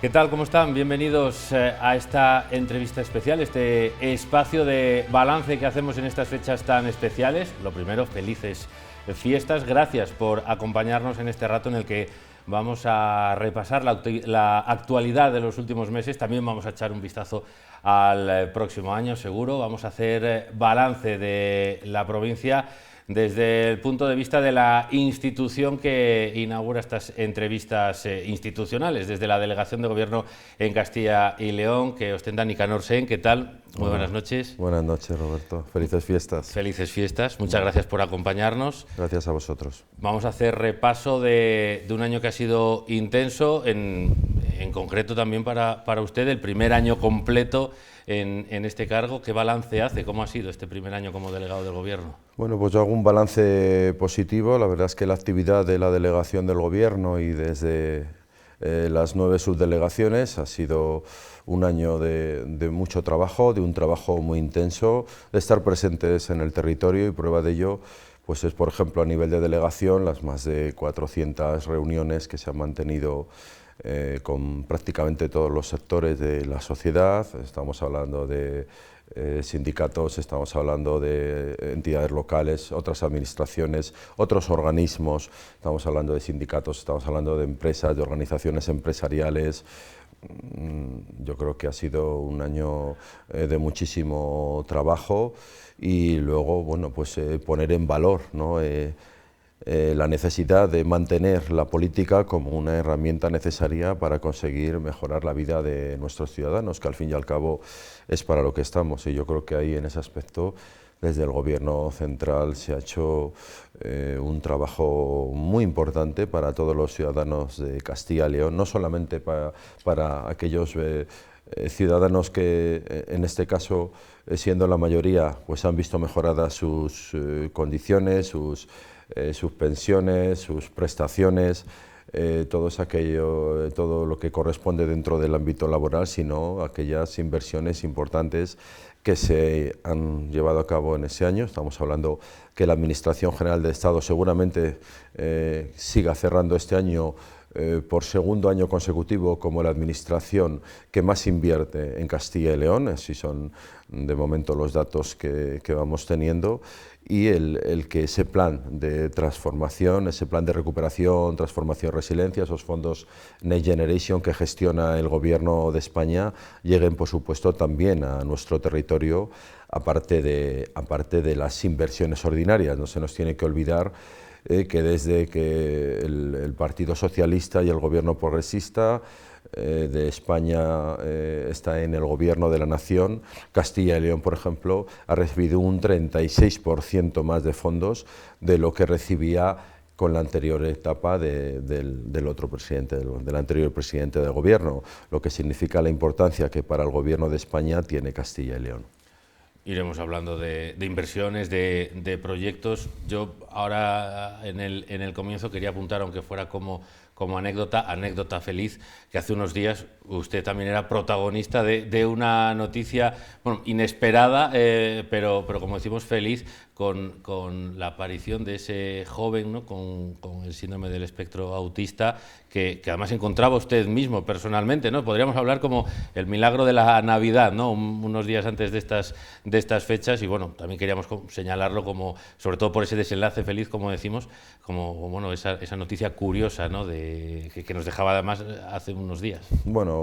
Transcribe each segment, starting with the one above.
¿Qué tal? ¿Cómo están? Bienvenidos a esta entrevista especial, este espacio de balance que hacemos en estas fechas tan especiales. Lo primero, felices fiestas. Gracias por acompañarnos en este rato en el que vamos a repasar la actualidad de los últimos meses. También vamos a echar un vistazo al próximo año, seguro. Vamos a hacer balance de la provincia desde el punto de vista de la institución que inaugura estas entrevistas institucionales, desde la Delegación de Gobierno en Castilla y León, que ostenta Nicanor Sen. ¿Qué tal? Muy buenas noches. Buenas noches, Roberto. Felices fiestas. Felices fiestas. Muchas gracias por acompañarnos. Gracias a vosotros. Vamos a hacer repaso de un año que ha sido intenso, en concreto también para usted, el primer año completo en este cargo. ¿Qué balance hace? ¿Cómo ha sido este primer año como delegado del Gobierno? Bueno, pues yo hago un balance positivo. La verdad es que la actividad de la delegación del Gobierno y desde las 9 subdelegaciones ha sido un año de mucho trabajo, de un trabajo muy intenso, de estar presentes en el territorio, y prueba de ello pues es, por ejemplo, a nivel de delegación, las más de 400 reuniones que se han mantenido con prácticamente todos los sectores de la sociedad. Estamos hablando de sindicatos, estamos hablando de entidades locales, otras administraciones, otros organismos, estamos hablando de sindicatos, estamos hablando de empresas, de organizaciones empresariales. Yo creo que ha sido un año de muchísimo trabajo, y luego, bueno, pues poner en valor, ¿no?, la necesidad de mantener la política como una herramienta necesaria para conseguir mejorar la vida de nuestros ciudadanos, que al fin y al cabo es para lo que estamos. Y yo creo que ahí, en ese aspecto, desde el Gobierno central se ha hecho un trabajo muy importante para todos los ciudadanos de Castilla y León, no solamente para aquellos ciudadanos que, en este caso, siendo la mayoría, pues han visto mejoradas sus condiciones, sus pensiones, sus prestaciones, todo lo que corresponde dentro del ámbito laboral, sino aquellas inversiones importantes que se han llevado a cabo en ese año. Estamos hablando que la Administración General del Estado seguramente siga cerrando este año por segundo año consecutivo como la administración que más invierte en Castilla y León. Así son de momento los datos que vamos teniendo, y el que ese plan de transformación, ese plan de recuperación, transformación, resiliencia, esos fondos Next Generation que gestiona el Gobierno de España, lleguen, por supuesto, también a nuestro territorio, aparte de las inversiones ordinarias. No se nos tiene que olvidar que desde que el Partido Socialista y el Gobierno progresista de España está en el Gobierno de la Nación, Castilla y León, por ejemplo, ha recibido un 36% más de fondos de lo que recibía con la anterior etapa del otro presidente, del anterior presidente del Gobierno, lo que significa la importancia que para el Gobierno de España tiene Castilla y León. Iremos hablando de inversiones, de proyectos. Yo ahora en el comienzo quería apuntar, aunque fuera como anécdota feliz, que hace unos días usted también era protagonista de una noticia, bueno, inesperada, pero como decimos, feliz, con la aparición de ese joven, ¿no?, con el síndrome del espectro autista, que además encontraba usted mismo personalmente, ¿no? Podríamos hablar como el milagro de la Navidad, ¿no?, unos días antes de estas fechas. Y bueno, también queríamos señalarlo como, sobre todo por ese desenlace feliz, como decimos, como bueno, esa noticia curiosa, ¿no?, que nos dejaba además hace unos días. Bueno,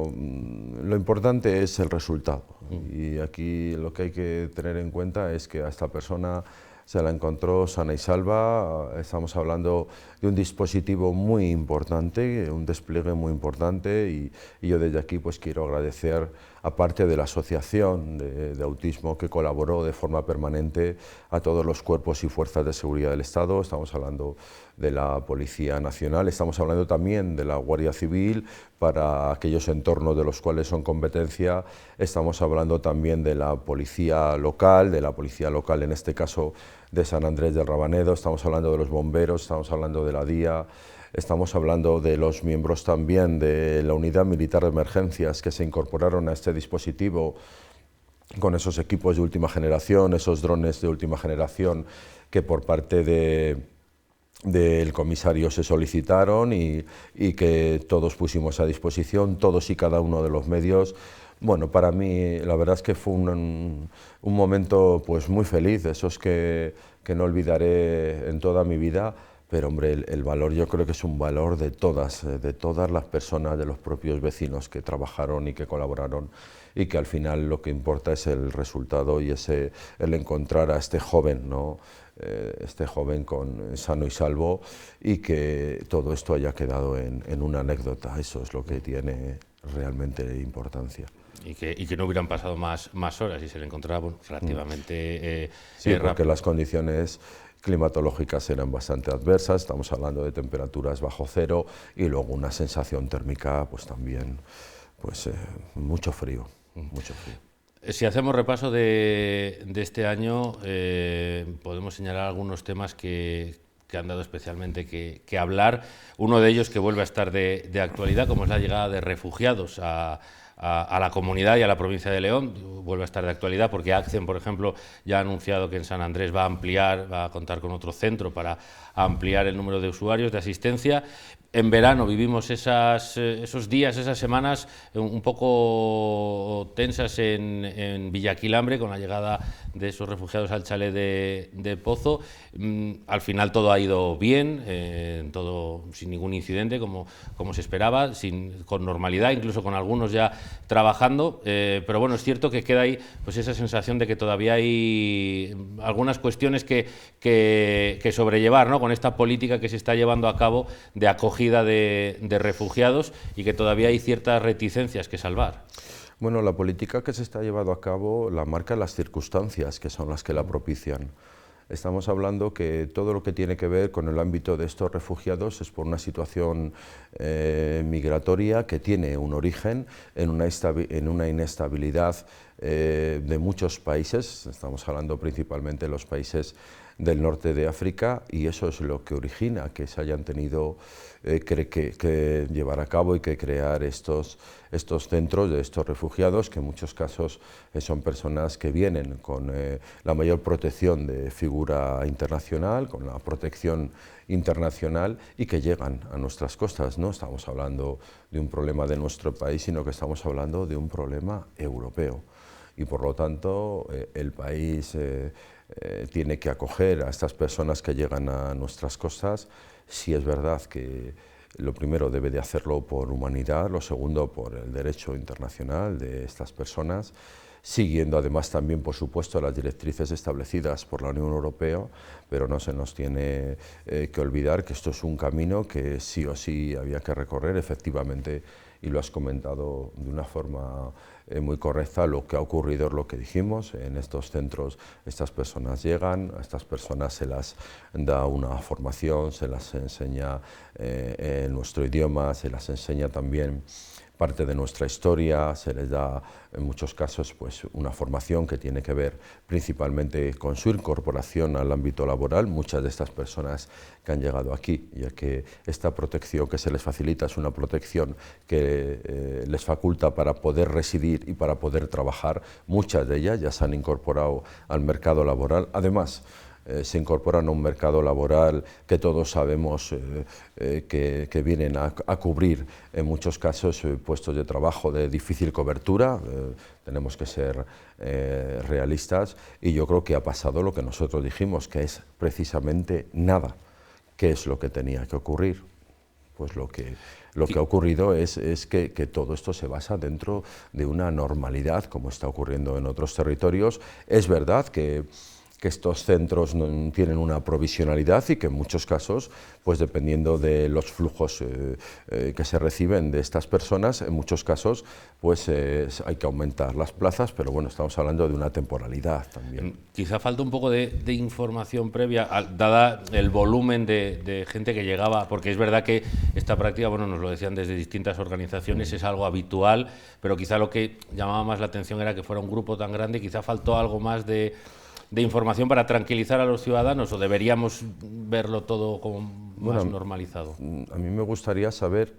lo importante es el resultado, y aquí lo que hay que tener en cuenta es que a esta persona se la encontró sana y salva. Estamos hablando de un dispositivo muy importante, un despliegue muy importante, y yo desde aquí pues quiero agradecer, aparte de la asociación de autismo que colaboró de forma permanente, a todos los cuerpos y fuerzas de seguridad del Estado. Estamos hablando de la Policía Nacional, estamos hablando también de la Guardia Civil para aquellos entornos de los cuales son competencia, estamos hablando también de la Policía Local, en este caso de San Andrés del Rabanedo, estamos hablando de los bomberos, estamos hablando de la DIA, estamos hablando de los miembros también de la Unidad Militar de Emergencias que se incorporaron a este dispositivo con esos equipos de última generación, esos drones de última generación que por parte de del comisario se solicitaron y que todos pusimos a disposición, todos y cada uno de los medios. Bueno, para mí la verdad es que fue un momento pues muy feliz, esos que no olvidaré en toda mi vida, pero hombre, el valor yo creo que es un valor de todas las personas, de los propios vecinos que trabajaron y que colaboraron, y que al final lo que importa es el resultado y el encontrar a este joven, ¿no? Este joven sano y salvo, y que todo esto haya quedado en una anécdota. Eso es lo que tiene realmente importancia. Y que no hubieran pasado más horas y se le encontraba relativamente sí, porque las condiciones climatológicas eran bastante adversas, estamos hablando de temperaturas bajo cero y luego una sensación térmica pues también pues mucho frío, mucho frío. Si hacemos repaso de este año, podemos señalar algunos temas que han dado especialmente que hablar. Uno de ellos que vuelve a estar de actualidad, como es la llegada de refugiados a la comunidad y a la provincia de León, vuelve a estar de actualidad porque ACCEN, por ejemplo, ya ha anunciado que en San Andrés va a contar con otro centro para ampliar el número de usuarios de asistencia. En verano vivimos esos días, esas semanas un poco tensas en Villaquilambre con la llegada de esos refugiados al chalet de Pozo. Al final todo ha ido bien, todo sin ningún incidente, como se esperaba, con normalidad, incluso con algunos ya trabajando, pero bueno, es cierto que queda ahí pues esa sensación de que todavía hay algunas cuestiones que sobrellevar, ¿no?, con esta política que se está llevando a cabo de acogida de refugiados, y que todavía hay ciertas reticencias que salvar. Bueno, la política que se está llevando a cabo la marcan las circunstancias que son las que la propician. Estamos hablando que todo lo que tiene que ver con el ámbito de estos refugiados es por una situación migratoria que tiene un origen en una inestabilidad de muchos países. Estamos hablando principalmente de los países del norte de África, y eso es lo que origina que se hayan tenido que llevar a cabo y que crear estos centros de estos refugiados, que en muchos casos son personas que vienen con la mayor protección de figura internacional, con la protección internacional, y que llegan a nuestras costas. No estamos hablando de un problema de nuestro país, sino que estamos hablando de un problema europeo. Y por lo tanto el país tiene que acoger a estas personas que llegan a nuestras costas. Sí es verdad que lo primero debe de hacerlo por humanidad, lo segundo por el derecho internacional de estas personas, siguiendo además también, por supuesto, las directrices establecidas por la Unión Europea, pero no se nos tiene que olvidar que esto es un camino que sí o sí había que recorrer, efectivamente, y lo has comentado de una forma muy correcta. Lo que ha ocurrido es lo que dijimos: en estos centros estas personas llegan, a estas personas se las da una formación, se las enseña en nuestro idioma, se las enseña también parte de nuestra historia, se les da en muchos casos pues una formación que tiene que ver principalmente con su incorporación al ámbito laboral. Muchas de estas personas que han llegado aquí, ya que esta protección que se les facilita es una protección que les faculta para poder residir y para poder trabajar, muchas de ellas ya se han incorporado al mercado laboral. Además, se incorporan a un mercado laboral que todos sabemos que vienen a cubrir en muchos casos puestos de trabajo de difícil cobertura. Tenemos que ser realistas, y yo creo que ha pasado lo que nosotros dijimos, que es precisamente nada. ¿Qué es lo que tenía que ocurrir? Pues lo que ha ocurrido es que todo esto se basa dentro de una normalidad, como está ocurriendo en otros territorios. Es verdad que estos centros tienen una provisionalidad, y que en muchos casos, pues dependiendo de los flujos que se reciben de estas personas, en muchos casos pues hay que aumentar las plazas, pero bueno, estamos hablando de una temporalidad también. Quizá falta un poco de información previa, dada el volumen de gente que llegaba, porque es verdad que esta práctica, bueno, nos lo decían desde distintas organizaciones, es algo habitual, pero quizá lo que llamaba más la atención era que fuera un grupo tan grande. Quizá faltó algo más de información para tranquilizar a los ciudadanos, o deberíamos verlo todo como más normalizado. A mí me gustaría saber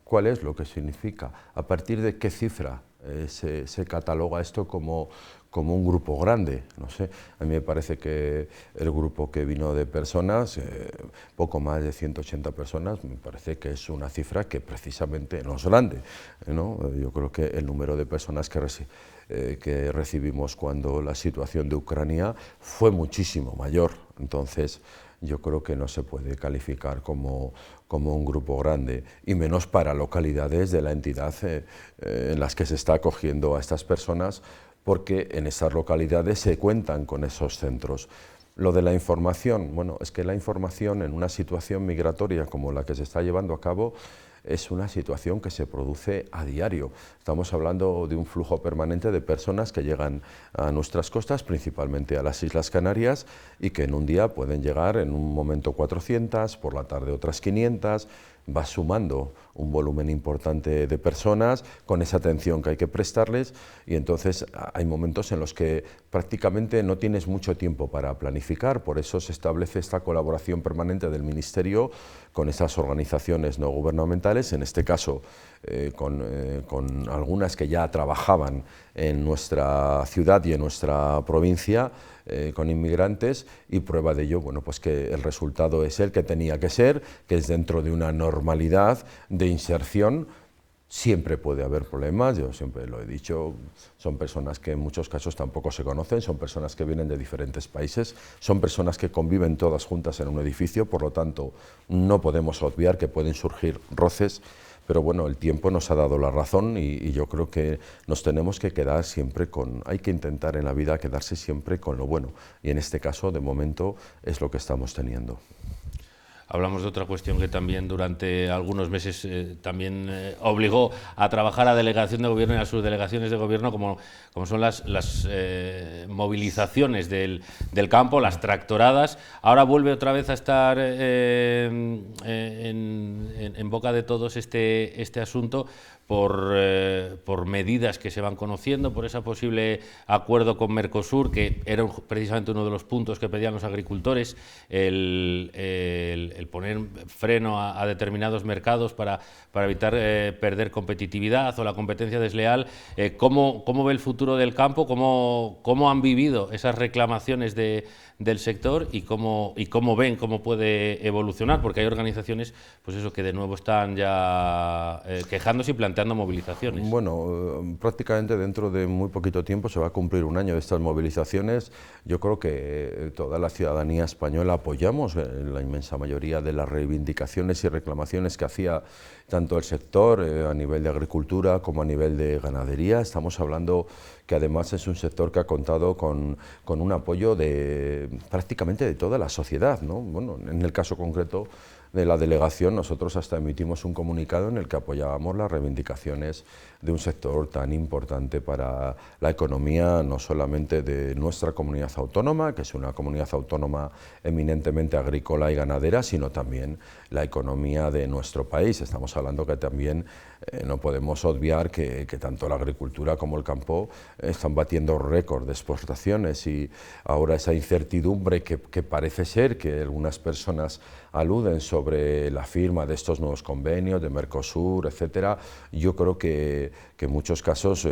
cuál es lo que significa, a partir de qué cifra se cataloga esto como un grupo grande, no sé, a mí me parece que el grupo que vino de personas, poco más de 180 personas, me parece que es una cifra que precisamente no es grande, ¿no? Yo creo que el número de personas que recibimos cuando la situación de Ucrania fue muchísimo mayor, entonces yo creo que no se puede calificar como un grupo grande, y menos para localidades de la entidad en las que se está acogiendo a estas personas, porque en esas localidades se cuentan con esos centros. Lo de la información, bueno, es que la información en una situación migratoria como la que se está llevando a cabo es una situación que se produce a diario. Estamos hablando de un flujo permanente de personas que llegan a nuestras costas, principalmente a las Islas Canarias, y que en un día pueden llegar en un momento 400, por la tarde otras 500, va sumando un volumen importante de personas con esa atención que hay que prestarles, y entonces hay momentos en los que prácticamente no tienes mucho tiempo para planificar. Por eso se establece esta colaboración permanente del Ministerio con esas organizaciones no gubernamentales, en este caso con algunas que ya trabajaban en nuestra ciudad y en nuestra provincia con inmigrantes, y prueba de ello, bueno, pues que el resultado es el que tenía que ser, que es dentro de una normalidad de inserción. Siempre puede haber problemas, yo siempre lo he dicho, son personas que en muchos casos tampoco se conocen, son personas que vienen de diferentes países, son personas que conviven todas juntas en un edificio, por lo tanto no podemos obviar que pueden surgir roces, pero bueno, el tiempo nos ha dado la razón, y yo creo que nos tenemos que quedar siempre hay que intentar en la vida quedarse siempre con lo bueno, y en este caso, de momento, es lo que estamos teniendo. Hablamos de otra cuestión que también durante algunos meses también obligó a trabajar a delegación de gobierno y a sus delegaciones de gobierno, como son las movilizaciones del campo, las tractoradas. Ahora vuelve otra vez a estar en boca de todos este asunto por medidas que se van conociendo, por ese posible acuerdo con Mercosur, que era precisamente uno de los puntos que pedían los agricultores, el poner freno a determinados mercados para evitar perder competitividad o la competencia desleal. ¿Cómo ve el futuro del campo? ¿Cómo han vivido esas reclamaciones del sector y cómo ven cómo puede evolucionar? Porque hay organizaciones, pues eso, que de nuevo están ya quejándose y planteando movilizaciones. Bueno, prácticamente dentro de muy poquito tiempo se va a cumplir un año de estas movilizaciones. Yo creo que toda la ciudadanía española apoyamos la inmensa mayoría de las reivindicaciones y reclamaciones que hacía tanto el sector a nivel de agricultura como a nivel de ganadería. Estamos hablando que además es un sector que ha contado con un apoyo prácticamente de toda la sociedad, ¿no? Bueno, en el caso concreto de la delegación, nosotros hasta emitimos un comunicado en el que apoyábamos las reivindicaciones de un sector tan importante para la economía, no solamente de nuestra comunidad autónoma, que es una comunidad autónoma eminentemente agrícola y ganadera, sino también la economía de nuestro país. Estamos hablando que también no podemos obviar que tanto la agricultura como el campo están batiendo récord de exportaciones, y ahora esa incertidumbre que parece ser que algunas personas aluden sobre la firma de estos nuevos convenios de Mercosur, etcétera, yo creo que en muchos casos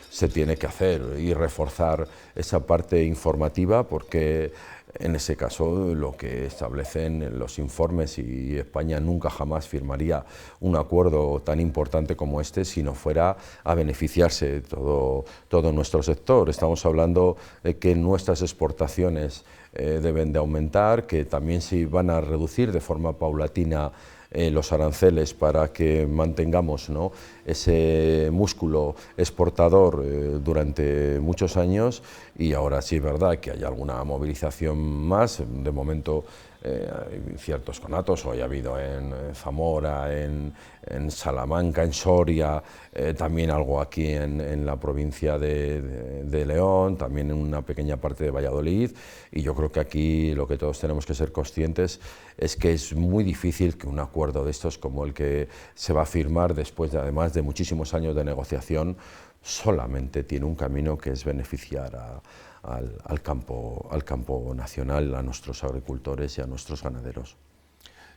se tiene que hacer y reforzar esa parte informativa, porque en ese caso lo que establecen los informes, y España nunca jamás firmaría un acuerdo tan importante como este si no fuera a beneficiarse todo nuestro sector. Estamos hablando de que nuestras exportaciones deben de aumentar, que también se van a reducir de forma paulatina los aranceles para que mantengamos, ¿no?, ese músculo exportador durante muchos años, y ahora sí es verdad que hay alguna movilización más. De momento hay ciertos conatos, hoy ha habido en Zamora, en Salamanca, en Soria, también algo aquí en la provincia de León, también en una pequeña parte de Valladolid, y yo creo que aquí lo que todos tenemos que ser conscientes es que es muy difícil que un acuerdo de estos como el que se va a firmar después de, además de muchísimos años de negociación, solamente tiene un camino, que es beneficiar al campo nacional, a nuestros agricultores y a nuestros ganaderos.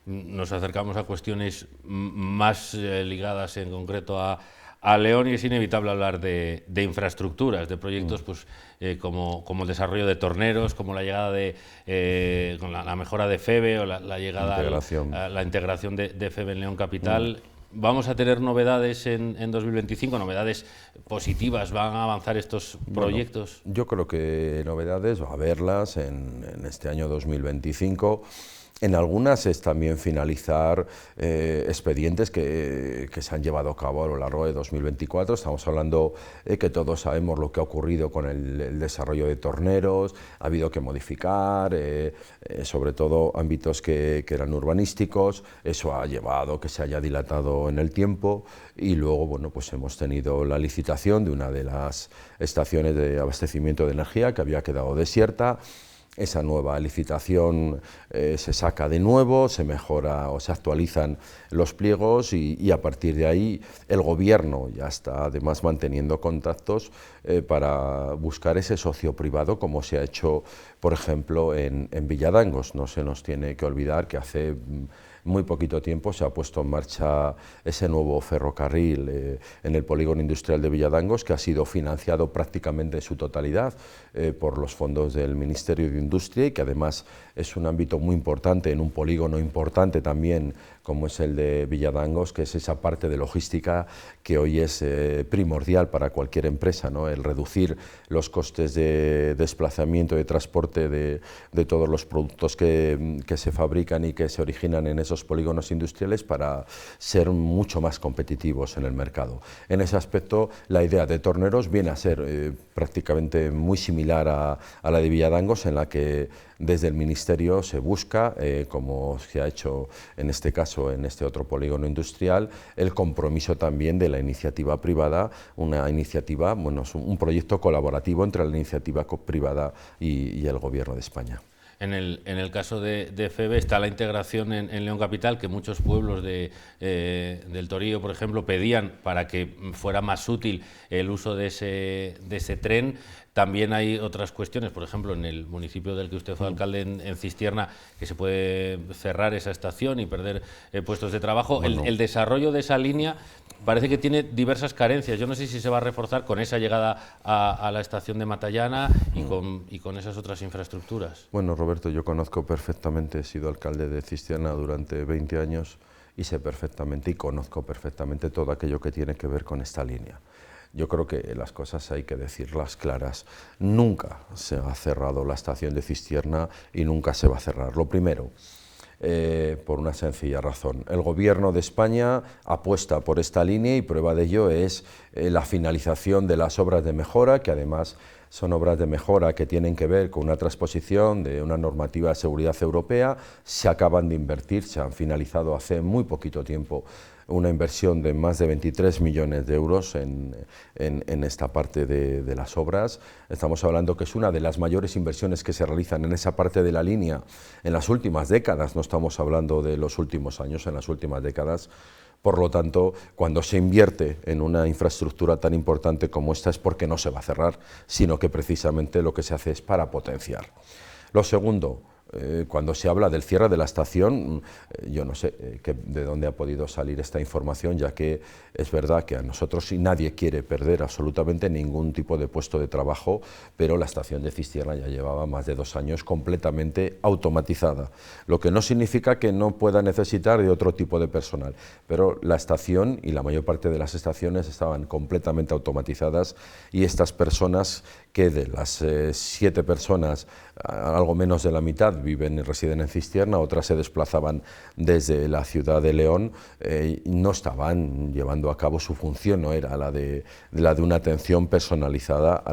Nos acercamos a cuestiones más ligadas en concreto a a León y es inevitable hablar de infraestructuras, de proyectos pues, como el desarrollo de Torneros, como la llegada con la mejora de FEVE o la llegada la integración de FEVE en León Capital. ¿Vamos a tener novedades en 2025, novedades positivas? ¿Van a avanzar estos proyectos? Bueno, yo creo que novedades va a haberlas en este año 2025. En algunas es también finalizar expedientes que se han llevado a cabo a lo largo de 2024. Estamos hablando que todos sabemos lo que ha ocurrido con el desarrollo de Torneros, ha habido que modificar, sobre todo ámbitos que eran urbanísticos, eso ha llevado que se haya dilatado en el tiempo y luego bueno, pues hemos tenido la licitación de una de las estaciones de abastecimiento de energía que había quedado desierta. Esa nueva licitación se saca de nuevo, se mejora o se actualizan los pliegos y a partir de ahí el Gobierno ya está además manteniendo contactos para buscar ese socio privado como se ha hecho, por ejemplo, en Villadangos. No se nos tiene que olvidar que hace muy poquito tiempo se ha puesto en marcha ese nuevo ferrocarril en el polígono industrial de Villadangos, que ha sido financiado prácticamente en su totalidad por los fondos del Ministerio de Industria y que además es un ámbito muy importante en un polígono importante también como es el de Villadangos, que es esa parte de logística que hoy es primordial para cualquier empresa, ¿no? El reducir los costes de desplazamiento, de transporte de todos los productos que se fabrican y que se originan en esos polígonos industriales para ser mucho más competitivos en el mercado. En ese aspecto, la idea de Torneros viene a ser prácticamente muy similar a la de Villadangos, en la que desde el Ministerio se busca, como se ha hecho en este caso, en este otro polígono industrial, el compromiso también de la iniciativa privada, una iniciativa, bueno, un proyecto colaborativo entre la iniciativa privada y el Gobierno de España. En el caso de FEVE está la integración en León Capital, que muchos pueblos del Torío, por ejemplo, pedían para que fuera más útil el uso de ese tren. También hay otras cuestiones, por ejemplo, en el municipio del que usted fue alcalde, en Cistierna, que se puede cerrar esa estación y perder puestos de trabajo. Bueno. El desarrollo de esa línea parece que tiene diversas carencias. Yo no sé si se va a reforzar con esa llegada a la estación de Matallana y con esas otras infraestructuras. Bueno, Roberto, yo conozco perfectamente, he sido alcalde de Cistierna durante 20 años y sé perfectamente y conozco perfectamente todo aquello que tiene que ver con esta línea. Yo creo que las cosas hay que decirlas claras. Nunca se ha cerrado la estación de Cistierna y nunca se va a cerrar. Lo primero, por una sencilla razón. El Gobierno de España apuesta por esta línea y prueba de ello es la finalización de las obras de mejora, que además son obras de mejora que tienen que ver con una transposición de una normativa de seguridad europea. Se acaban de invertir, se han finalizado hace muy poquito tiempo una inversión de más de 23 millones de euros en esta parte de las obras. Estamos hablando que es una de las mayores inversiones que se realizan en esa parte de la línea en las últimas décadas, no estamos hablando de los últimos años, en las últimas décadas. Por lo tanto, cuando se invierte en una infraestructura tan importante como esta es porque no se va a cerrar, sino que precisamente lo que se hace es para potenciar. Lo segundo, cuando se habla del cierre de la estación, yo no sé de dónde ha podido salir esta información, ya que es verdad que a nosotros nadie quiere perder absolutamente ningún tipo de puesto de trabajo, pero la estación de Cistierna ya llevaba más de 2 años completamente automatizada, lo que no significa que no pueda necesitar de otro tipo de personal, pero la estación y la mayor parte de las estaciones estaban completamente automatizadas y estas personas, que de las 7 personas, algo menos de la mitad viven y residen en Cistierna, otras se desplazaban desde la ciudad de León, no estaban llevando a cabo su función, no era la de una atención personalizada a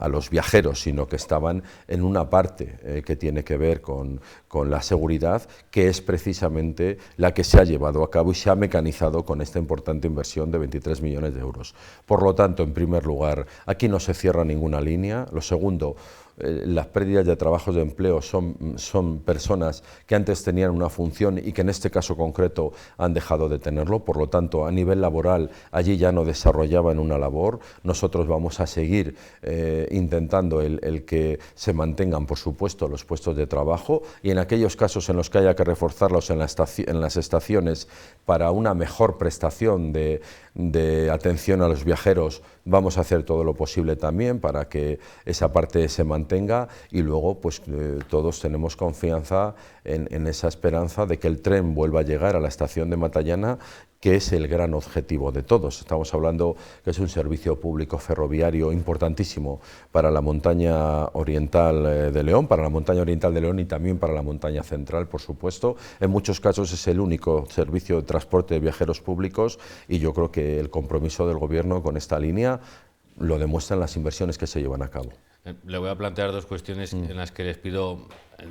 los viajeros, sino que estaban en una parte que tiene que ver con la seguridad, que es precisamente la que se ha llevado a cabo y se ha mecanizado con esta importante inversión de 23 millones de euros. Por lo tanto, en primer lugar, aquí no se cierra ninguna línea. Lo segundo, las pérdidas de trabajos de empleo son personas que antes tenían una función y que en este caso concreto han dejado de tenerlo, por lo tanto a nivel laboral allí ya no desarrollaban una labor. Nosotros vamos a seguir intentando el que se mantengan, por supuesto, los puestos de trabajo, y en aquellos casos en los que haya que reforzarlos en las estaciones para una mejor prestación de atención a los viajeros, vamos a hacer todo lo posible también para que esa parte se mantenga, y luego pues todos tenemos confianza en esa esperanza de que el tren vuelva a llegar a la estación de Matallana, que es el gran objetivo de todos. Estamos hablando que es un servicio público ferroviario importantísimo para la montaña oriental de León, y también para la montaña central, por supuesto. En muchos casos es el único servicio de transporte de viajeros públicos, y yo creo que el compromiso del Gobierno con esta línea lo demuestran las inversiones que se llevan a cabo. Le voy a plantear dos cuestiones en las que les pido,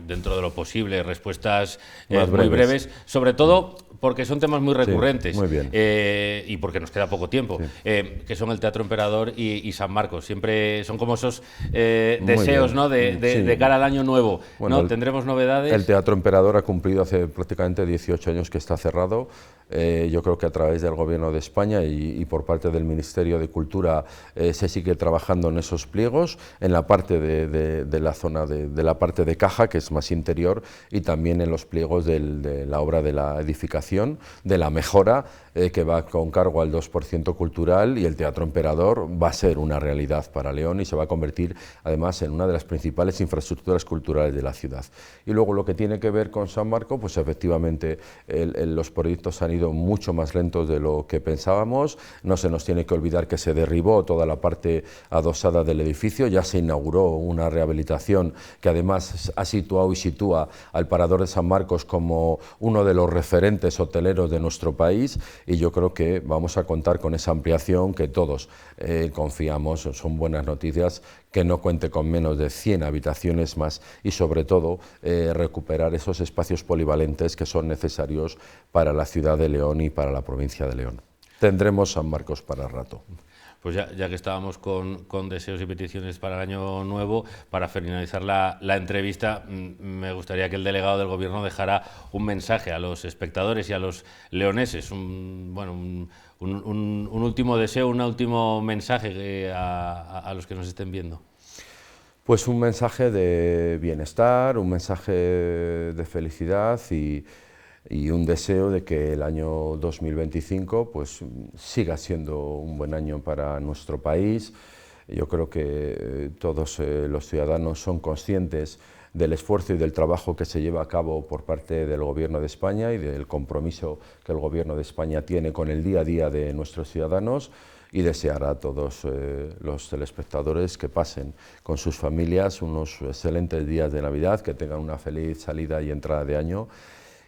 dentro de lo posible, respuestas muy breves, sobre todo porque son temas muy recurrentes, muy bien. Y porque nos queda poco tiempo, que son el Teatro Emperador y San Marcos. Siempre son como esos deseos, ¿no?, de cara al año nuevo. Bueno, ¿no? ¿Tendremos novedades? El Teatro Emperador ha cumplido hace prácticamente 18 años que está cerrado. Yo creo que a través del Gobierno de España y por parte del Ministerio de Cultura se sigue trabajando en esos pliegos, en la parte de la zona de la parte de caja, que es más interior, y también en los pliegos de la obra de la edificación, de la mejora, que va con cargo al 2% cultural, y el Teatro Emperador va a ser una realidad para León y se va a convertir además en una de las principales infraestructuras culturales de la ciudad. Y luego lo que tiene que ver con San Marco, pues efectivamente los proyectos han ido mucho más lentos de lo que pensábamos. No se nos tiene que olvidar que se derribó toda la parte adosada del edificio, ya se inauguró una rehabilitación que además ha situado y sitúa al Parador de San Marcos como uno de los referentes hoteleros de nuestro país, y yo creo que vamos a contar con esa ampliación que todos confiamos. Son buenas noticias que no cuente con menos de 100 habitaciones más, y sobre todo recuperar esos espacios polivalentes que son necesarios para la ciudad de León y para la provincia de León. Tendremos San Marcos para rato. Pues ya que estábamos con deseos y peticiones para el año nuevo, para finalizar la entrevista, me gustaría que el delegado del Gobierno dejara un mensaje a los espectadores y a los leoneses, un último deseo, un último mensaje a los que nos estén viendo. Pues un mensaje de bienestar, un mensaje de felicidad y un deseo de que el año 2025 pues, siga siendo un buen año para nuestro país. Yo creo que todos los ciudadanos son conscientes del esfuerzo y del trabajo que se lleva a cabo por parte del Gobierno de España y del compromiso que el Gobierno de España tiene con el día a día de nuestros ciudadanos, y desear a todos los telespectadores que pasen con sus familias unos excelentes días de Navidad, que tengan una feliz salida y entrada de año,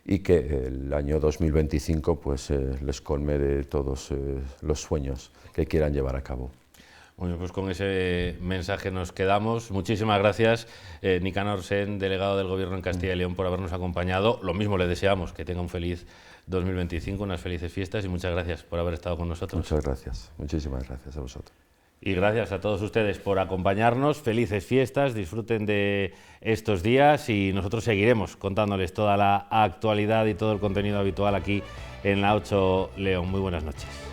y que el año 2025 pues, les colme de todos los sueños que quieran llevar a cabo. Bueno, pues con ese mensaje nos quedamos. Muchísimas gracias, Nicanor Sen, delegado del Gobierno en Castilla y León, por habernos acompañado. Lo mismo le deseamos, que tenga un feliz 2025, unas felices fiestas, y muchas gracias por haber estado con nosotros. Muchas gracias, muchísimas gracias a vosotros. Y gracias a todos ustedes por acompañarnos. Felices fiestas, disfruten de estos días, y nosotros seguiremos contándoles toda la actualidad y todo el contenido habitual aquí en la 8 León. Muy buenas noches.